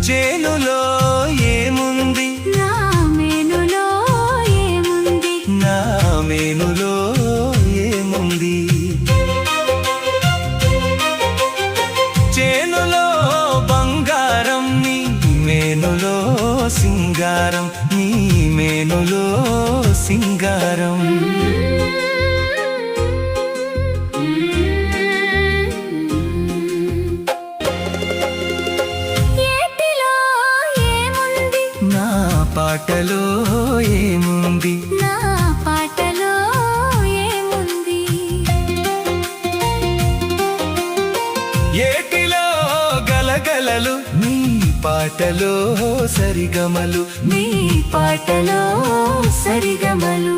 చేనులో ఏముంది, నా మేనులో ఏముంది, నా మేనులో ఏముంది. చేనులో బంగారం, నీ మేనులో సింగారం, నీ మేనులో సింగారం. ఏటిలో ఏముంది, నా పాటలో ఏముంది, నా పాటలో ఏముంది. ఏటిలో గలగలలు, నీ పాటలో సరిగమలు, నీ పాటలో సరిగమలు.